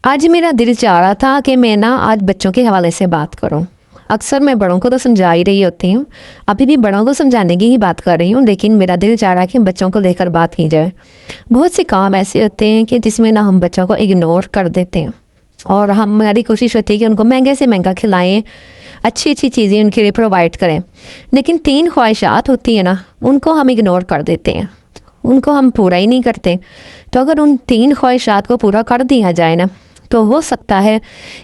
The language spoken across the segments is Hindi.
आज मेरा दिल चाह रहा था कि मैं ना आज बच्चों के हवाले से बात करूं। अक्सर मैं बड़ों को तो समझा ही रही होती हूँ, अभी भी बड़ों को समझाने की ही बात कर रही हूँ, लेकिन मेरा दिल चाह रहा है कि बच्चों को लेकर बात की जाए। बहुत से काम ऐसे होते हैं कि जिसमें ना हम बच्चों को इग्नोर कर देते हैं और हमारी कोशिश होती है कि उनको महंगे से महंगा खिलाएं, अच्छी अच्छी चीज़ें उनके लिए प्रोवाइड करें, लेकिन 3 ख्वाहिशात होती है ना, उनको हम इग्नोर कर देते हैं, उनको हम पूरा ही नहीं करते। तो अगर उन 3 ख्वाहिशात को पूरा कर दिया जाए ना, तो हो सकता है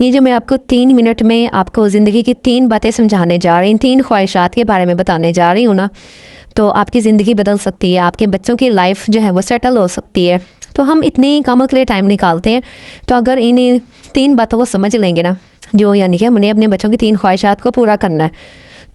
ये जो मैं आपको 3 मिनट में आपको ज़िंदगी की 3 बातें समझाने जा रही हूँ, 3 ख्वाहिशात के बारे में बताने जा रही हूँ ना, तो आपकी ज़िंदगी बदल सकती है, आपके बच्चों की लाइफ जो है वो सेटल हो सकती है। तो हम इतने कामों के लिए टाइम निकालते हैं, तो अगर इन 3 बातों को समझ लेंगे ना, जो यानी कि हमने अपने बच्चों की 3 ख्वाहिशात को पूरा करना है,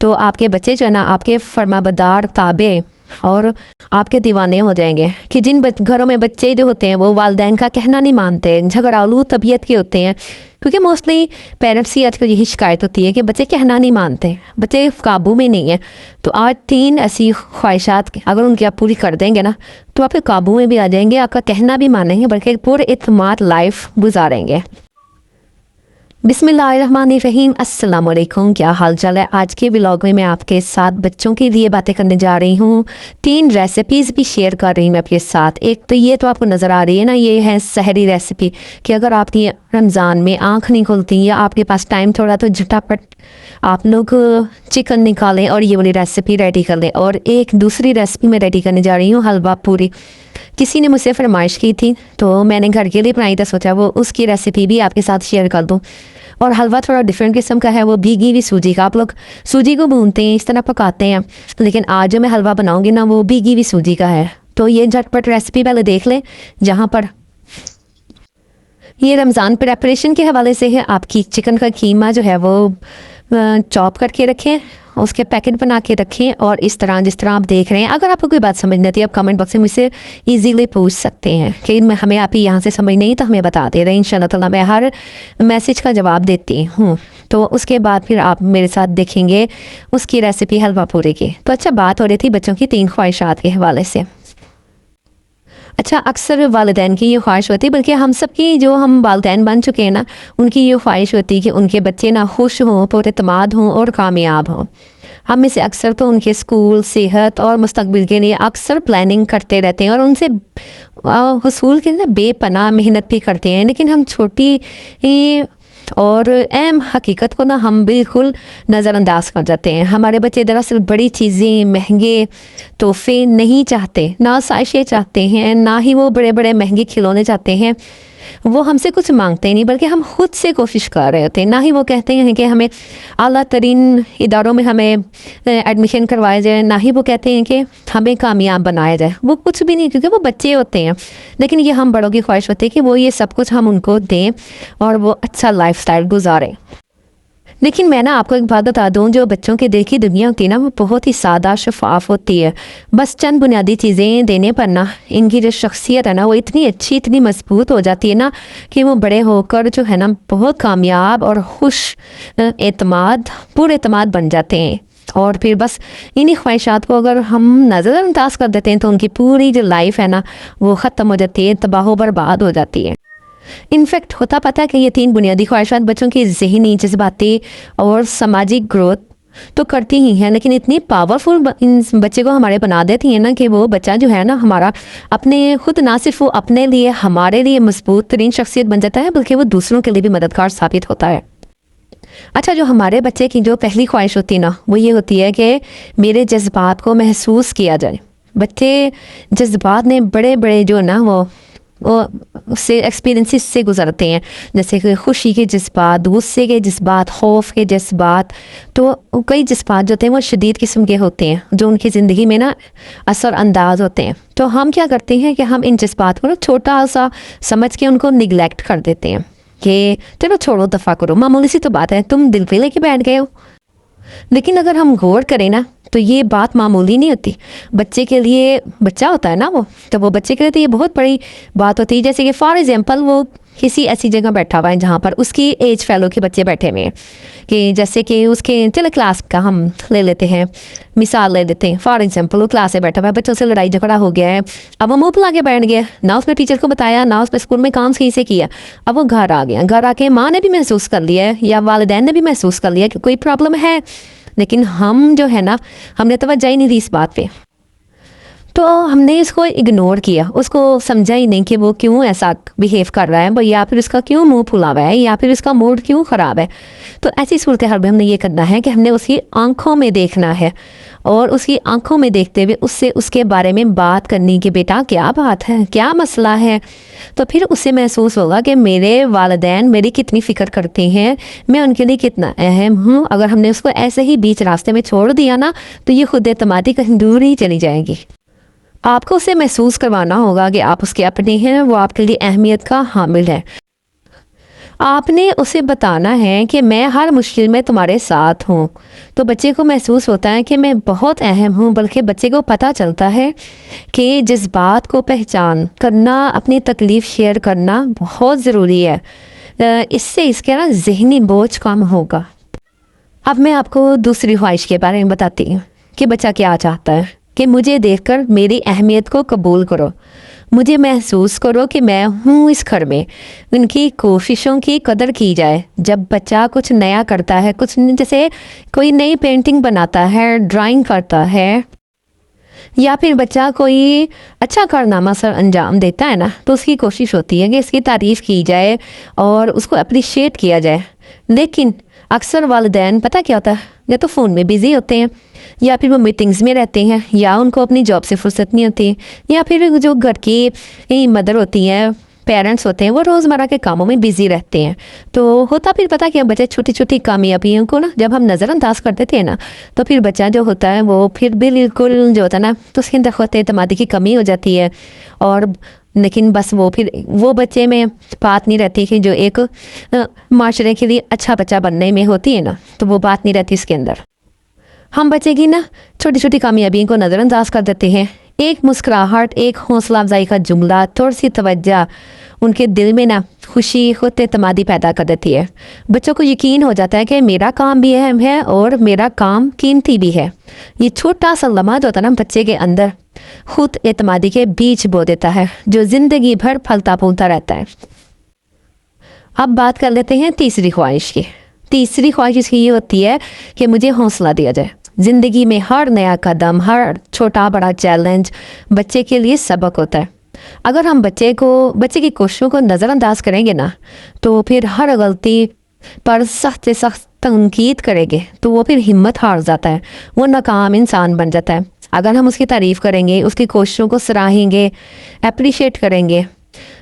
तो आपके बच्चे जो है ना आपके फरमाबरदार ताबे और आपके दीवाने हो जाएंगे। कि जिन घरों में बच्चे जो होते हैं वो वालिदैन का कहना नहीं मानते, झगड़ालू तबीयत के होते हैं, क्योंकि मोस्टली पेरेंट्स की आजकल यही शिकायत होती है कि बच्चे कहना नहीं मानते, बच्चे काबू में नहीं है। तो आज 3 ऐसी ख्वाहिशात अगर उनकी आप पूरी कर देंगे ना, तो आपके काबू में भी आ जाएंगे, आपका कहना भी मानेंगे, बल्कि पूरे इत्मीनान लाइफ गुजारेंगे। बिस्मिल्लाहिर्रहमानिर्रहीम, अस्सलाम वालेकुम। क्या हाल चाल है? आज के व्लॉग में मैं आपके साथ बच्चों के लिए बातें करने जा रही हूँ। 3 रेसिपीज़ भी शेयर कर रही हूँ मैं आपके साथ। एक तो ये तो आपको नज़र आ रही है ना, ये है सहरी रेसिपी, कि अगर आपकी रमज़ान में आँख नहीं खुलती या आपके पास टाइम थोड़ा, तो झटापट आप लोग चिकन निकालें और ये वाली रेसिपी रेडी कर लें। और एक दूसरी रेसिपी मैं रेडी करने जा रही हूँ, हलवा पूरी। किसी ने मुझसे फरमाइश की थी तो मैंने घर के लिए बनाई, तो सोचा वो उसकी रेसिपी भी आपके साथ शेयर कर दूँ। और हलवा थोड़ा डिफरेंट किस्म का है, वो भीगी हुई सूजी का। आप लोग सूजी को भूनते हैं, इस तरह पकाते हैं, लेकिन आज जो मैं हलवा बनाऊंगी ना, वो भीगी हुई सूजी का है। तो ये झटपट रेसिपी पहले देख लें, जहाँ पर ये रमज़ान प्रेपरेशन के हवाले से है। आपकी चिकन का कीमा जो है वो चॉप करके रखें, उसके पैकेट बना के रखें, और इस तरह जिस तरह आप देख रहे हैं। अगर आपको कोई बात समझ नहीं आती, आप कमेंट बॉक्स में मुझसे इजीली पूछ सकते हैं कि हमें आप ही यहाँ से समझ नहीं, तो हमें बता दे रहे हैं। इंशाल्लाह ताला मैं हर मैसेज का जवाब देती हूँ। तो उसके बाद फिर आप मेरे साथ देखेंगे उसकी रेसिपी हलवा पूरी की। तो अच्छा, बात हो रही थी बच्चों की 3 ख्वाहिशात के हवाले से। अच्छा, अक्सर वालिदैन की ये ख्वाहिश होती है, बल्कि हम सब की, जो हम वालिदैन बन चुके हैं ना, उनकी ये ख्वाहिश होती है कि उनके बच्चे ना खुश हों, पुरएतमाद हों और कामयाब हों। हम में से अक्सर तो उनके स्कूल, सेहत और मुस्तकबिल के लिए अक्सर प्लानिंग करते रहते हैं और उनसे हुसूल के लिए बेपनाह मेहनत भी करते हैं, लेकिन हम छोटी और अहम हकीकत को ना हम बिल्कुल नज़रअंदाज कर जाते हैं। हमारे बच्चे दरअसल बड़ी चीज़ें, महंगे तोहफे नहीं चाहते, ना आसाइशें चाहते हैं, ना ही वो बड़े बड़े महंगे खिलौने चाहते हैं। वो हमसे कुछ मांगते ही नहीं, बल्कि हम खुद से कोशिश कर रहे होते हैं। ना ही वो कहते हैं कि हमें आला तरीन इदारों में हमें एडमिशन करवाया जाए, ना ही वो कहते हैं कि हमें कामयाब बनाया जाए। वो कुछ भी नहीं, क्योंकि वो बच्चे होते हैं। लेकिन ये हम बड़ों की ख्वाहिश होती है कि वो ये सब कुछ हम उनको दें और वो अच्छा लाइफस्टाइल गुजारें। लेकिन मैं ना आपको एक बात बता दूं, जो बच्चों के दिल की दुनिया होती है ना, वो बहुत ही सादा शफाफ होती है। बस चंद बुनियादी चीज़ें देने पर ना इनकी जो शख्सियत है ना, वो इतनी अच्छी, इतनी मजबूत हो जाती है ना, कि वो बड़े होकर जो है ना बहुत कामयाब और खुश एतमाद, पूरे एतमाद बन जाते हैं। और फिर बस इन्हीं ख्वाहिशात को अगर हम नज़रअंदाज कर देते हैं, तो उनकी पूरी जो लाइफ है ना, वो ख़त्म हो जाती है, तबाह बर्बाद हो जाती है। इनफैक्ट होता पता है कि ये 3 बुनियादी ख्वाहिशात बच्चों की ज़हनी, जज्बाती और सामाजिक ग्रोथ तो करती ही हैं, लेकिन इतनी पावरफुल इन बच्चे को हमारे बना देती हैं ना, कि वो बच्चा जो है ना हमारा अपने खुद, ना सिर्फ वो अपने लिए, हमारे लिए मजबूत तरीन शख्सियत बन जाता है, बल्कि वो दूसरों के लिए भी मददगार साबित होता है। अच्छा, जो हमारे बच्चे की जो पहली ख्वाहिश होती है ना, वो ये होती है कि मेरे जज्बात को महसूस किया जाए। बच्चे जज्बात ने बड़े बड़े जो ना वो उससे एक्सपीरियंसेस से गुजरते हैं, जैसे कि खुशी के जज्बात, गुस्से के जज्बात, खौफ के जज्बात। तो कई जज्बात जो होते हैं वो शदीद किस्म के होते हैं, जो उनकी ज़िंदगी में ना असर अंदाज होते हैं। तो हम क्या करते हैं कि हम इन जज्बात को ना छोटा सा समझ के उनको निगलेक्ट कर देते हैं कि चलो छोड़ो, दफ़ा करो, मामूली सी तो बात है, तुम दिल पे लेके बैठ गए हो। लेकिन अगर हम गौर करें ना, तो ये बात मामूली नहीं होती। बच्चे के लिए, बच्चा होता है ना वो, तो वो बच्चे के लिए तो ये बहुत बड़ी बात होती है। जैसे कि फॉर एग्जांपल वो किसी ऐसी जगह बैठा हुआ है जहाँ पर उसकी एज फेलो के बच्चे बैठे हुए हैं, कि जैसे कि उसके चलो क्लास का हम ले लेते हैं, मिसाल ले लेते हैं। फॉर एग्जांपल वो क्लास में बैठा हुआ है, बच्चों से लड़ाई झगड़ा हो गया है, अब वो मुँह फुला के बैठ गया, ना उसने टीचर को बताया, ना उसने स्कूल में काम सही से किया। अब वो घर आ गया, घर आके माँ ने भी महसूस कर लिया है या वालिदैन ने भी महसूस कर लिया कि कोई प्रॉब्लम है, लेकिन हम जो है ना, हमने तवज्जो ही नहीं दी इस बात पे। तो हमने इसको इग्नोर किया, उसको समझा ही नहीं कि वो क्यों ऐसा बिहेव कर रहा है, या फिर उसका क्यों मुंह फुला हुआ है, या फिर उसका मूड क्यों ख़राब है। तो ऐसी सूरत हाल में हमने ये करना है कि हमने उसकी आंखों में देखना है, और उसकी आंखों में देखते हुए उससे उसके बारे में बात करनी कि बेटा क्या बात है, क्या मसला है। तो फिर उससे महसूस होगा कि मेरे वालिदैन मेरी कितनी फ़िक्र करते हैं, मैं उनके लिए कितना अहम हूँ। अगर हमने उसको ऐसे ही बीच रास्ते में छोड़ दिया ना, तो ये खुद एतमादी कहीं दूर ही चली जाएगी। आपको उसे महसूस करवाना होगा कि आप उसके अपने हैं, वो आपके लिए अहमियत का हामिल है। आपने उसे बताना है कि मैं हर मुश्किल में तुम्हारे साथ हूँ। तो बच्चे को महसूस होता है कि मैं बहुत अहम हूँ, बल्कि बच्चे को पता चलता है कि जज्बात को पहचान करना, अपनी तकलीफ़ शेयर करना बहुत ज़रूरी है। इससे इसके ना ज़हनी बोझ कम होगा। अब मैं आपको दूसरी ख्वाहिश के बारे में बताती हूँ कि बच्चा क्या चाहता है, कि मुझे देखकर मेरी अहमियत को कबूल करो, मुझे महसूस करो कि मैं हूँ इस घर में, उनकी कोशिशों की कदर की जाए। जब बच्चा कुछ नया करता है, कुछ जैसे कोई नई पेंटिंग बनाता है, ड्राइंग करता है, या फिर बच्चा कोई अच्छा कारनामा सर अंजाम देता है ना, तो उसकी कोशिश होती है कि इसकी तारीफ़ की जाए और उसको अप्रिशिएट किया जाए। लेकिन अक्सर वालिदैन पता क्या होता है, या तो फ़ोन में बिज़ी होते हैं, या फिर वो मीटिंग्स में रहते हैं, या उनको अपनी जॉब से फुर्सत नहीं होती, या फिर जो घर की मदर होती हैं, पेरेंट्स होते हैं, वो रोज़मर्रा के कामों में बिज़ी रहते हैं। तो होता फिर पता क्या, बच्चे छोटी छोटी कामयाबियों को ना जब हम नज़रअंदाज कर देते हैं ना, तो फिर बच्चा जो होता है वो फिर बिल्कुल जो होता है ना, तो उसके अंदर खुद एतमादी की कमी हो जाती है। और लेकिन बस वो फिर वो बच्चे में बात नहीं रहती कि जो एक माशरे के लिए अच्छा बच्चा बनने में होती है ना, तो वो बात नहीं रहती इसके अंदर। हम बच्चे की ना छोटी छोटी कामयाबियों को नज़रअंदाज कर देते हैं। एक मुस्कुराहट, एक हौसला अफजाई का जुमला, थोड़ी सी तवज्जो उनके दिल में ना खुशी, खुद एतमादी पैदा कर देती है। बच्चों को यकीन हो जाता है कि मेरा काम भी अहम है और मेरा काम कीमती भी है। ये छोटा सा लम्हा जो होता है ना बच्चे के अंदर, खुद एतमादी के बीज बो देता है, जो ज़िंदगी भर फलता फूलता रहता है। अब बात कर लेते हैं तीसरी ख्वाहिश की। तीसरी ख्वाहिश इसकी ये होती है कि मुझे हौसला दिया जाए। ज़िंदगी में हर नया कदम, हर छोटा बड़ा चैलेंज बच्चे के लिए सबक होता है। अगर हम बच्चे की कोशिशों को नज़रअंदाज करेंगे ना, तो फिर हर गलती पर सख्त से सख्त तनकीद करेंगे, तो वो फिर हिम्मत हार जाता है, वो नाकाम इंसान बन जाता है। अगर हम उसकी तारीफ़ करेंगे, उसकी कोशिशों को सराहेंगे, अप्रिशिएट करेंगे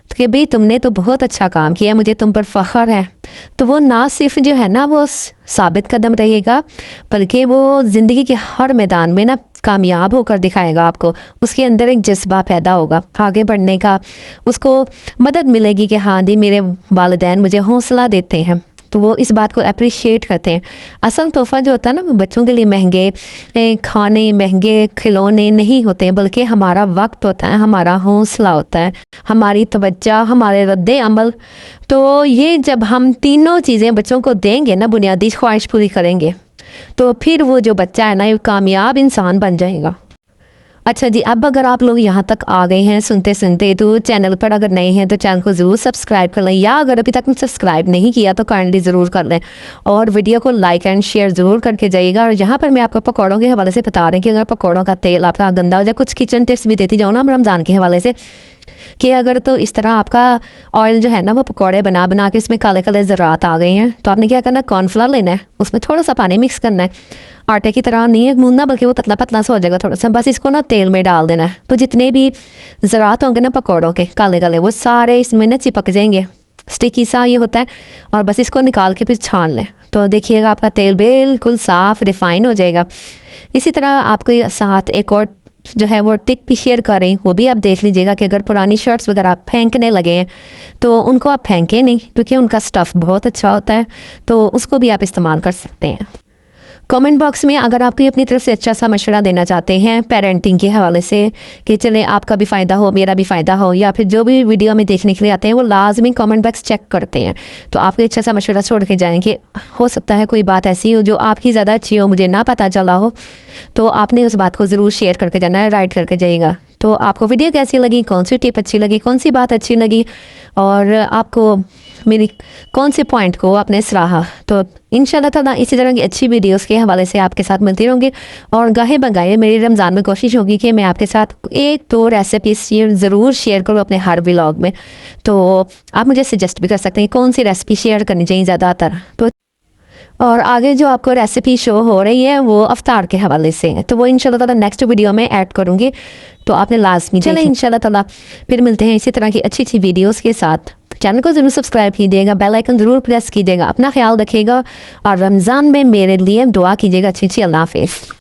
तो कि भाई तुमने तो बहुत अच्छा काम किया, मुझे तुम पर फ़ख्र है, तो वो ना सिर्फ जो है ना वो साबित कदम रहेगा, बल्कि वो ज़िंदगी के हर मैदान में ना कामयाब होकर दिखाएगा आपको। उसके अंदर एक जज्बा पैदा होगा आगे बढ़ने का, उसको मदद मिलेगी कि हाँ दी मेरे वालिदैन मुझे हौसला देते हैं, तो वो इस बात को अप्रिशिएट करते हैं। असल तोहफ़ा जो होता है ना, बच्चों के लिए महंगे खाने, महंगे खिलौने नहीं होते हैं, बल्कि हमारा वक्त होता है, हमारा हौसला होता है, हमारी तवज्जो, हमारे रद्द अमल। तो ये जब हम तीनों चीज़ें बच्चों को देंगे ना, बुनियादी ख्वाहिश पूरी करेंगे, तो फिर वो जो बच्चा है ना, ये कामयाब इंसान बन जाएगा। अच्छा जी, अब अगर आप लोग यहाँ तक आ गए हैं सुनते सुनते, तो चैनल पर अगर नए हैं तो चैनल को ज़रूर सब्सक्राइब कर लें, या अगर अभी तक सब्सक्राइब नहीं किया तो काइंडली ज़रूर कर लें, और वीडियो को लाइक एंड शेयर ज़रूर करके जाइएगा। और यहाँ पर मैं आपको पकौड़ों के हवाले से बता रही हूँ कि अगर पकौड़ों का तेल आपका गंदा हो जाए, कुछ किचन टिप्स भी देती जाऊँ ना रमज़ान के हवाले से, कि अगर तो इस तरह आपका ऑयल जो है ना वो पकौड़े बना बना के इसमें काले काले ज़रात आ गए हैं, तो आपने क्या करना है, कॉर्नफ्लावर लेना है, उसमें थोड़ा सा पानी मिक्स करना है, आटे की तरह नहीं है गूंदना, बल्कि वो पतला पतला सा हो जाएगा थोड़ा सा, बस इसको ना तेल में डाल देना है। तो जितने भी ज़रात होंगे ना पकौड़ों के काले काले, वो सारे इसमें ना चिपक जाएंगे, स्टिकी सा ये होता है, और बस इसको निकाल के फिर छान लें, तो देखिएगा आपका तेल बिल्कुल साफ़ रिफ़ाइन हो जाएगा। इसी तरह आपके साथ एक और जो है वो टिप भी शेयर कर रही हूँ, वो भी आप देख लीजिएगा कि अगर पुरानी शर्ट्स वगैरह आप फेंकने लगे हैं तो उनको आप फेंकें नहीं, क्योंकि उनका स्टफ़ बहुत अच्छा होता है, तो उसको भी आप इस्तेमाल कर सकते हैं। कमेंट बॉक्स में अगर आप कोई अपनी तरफ से अच्छा सा मशवरा देना चाहते हैं पेरेंटिंग के हवाले से कि चले आपका भी फ़ायदा हो मेरा भी फ़ायदा हो, या फिर जो भी वीडियो में देखने के लिए आते हैं वो लाजमी कमेंट बॉक्स चेक करते हैं, तो आप कोई अच्छा सा मशवरा छोड़ के जाएंगे। हो सकता है कोई बात ऐसी हो जो आपकी ज़्यादा अच्छी हो, मुझे ना पता चला हो, तो आपने उस बात को ज़रूर शेयर करके जाना है, राइट करके जाइएगा। तो आपको वीडियो कैसी लगी, कौन सी टिप अच्छी लगी, कौन सी बात अच्छी लगी, और आपको मेरी कौन से पॉइंट को आपने सराहा, तो इंशाल्लाह ताला इसी तरह की अच्छी वीडियोस के हवाले से आपके साथ मिलती रहूँगी। और गाहे बगाहे मेरी रमज़ान में कोशिश होगी कि मैं आपके साथ एक दो रेसिपी ज़रूर शेयर करूँ अपने हर व्लॉग में। तो आप मुझे सजेस्ट भी कर सकते हैं कौन सी रेसिपी शेयर करनी चाहिए ज़्यादातर। तो और आगे जो आपको रेसिपी शो हो रही है वो अफ्तार के हवाले से है, तो वो इंशाल्लाह ताला नेक्स्ट वीडियो में ऐड करूँगी, तो आपने लाजमी चले इंशाल्लाह ताला फिर मिलते हैं इसी तरह की अच्छी अच्छी वीडियोस के साथ। चैनल को ज़रूर सब्सक्राइब कीजिएगा, बेल आइकन ज़रूर प्रेस कीजिएगा, अपना ख्याल रखिएगा और रमज़ान में मेरे लिए दुआ कीजिएगा। अच्छी अच्छी अल्लाह हाफ़िज़।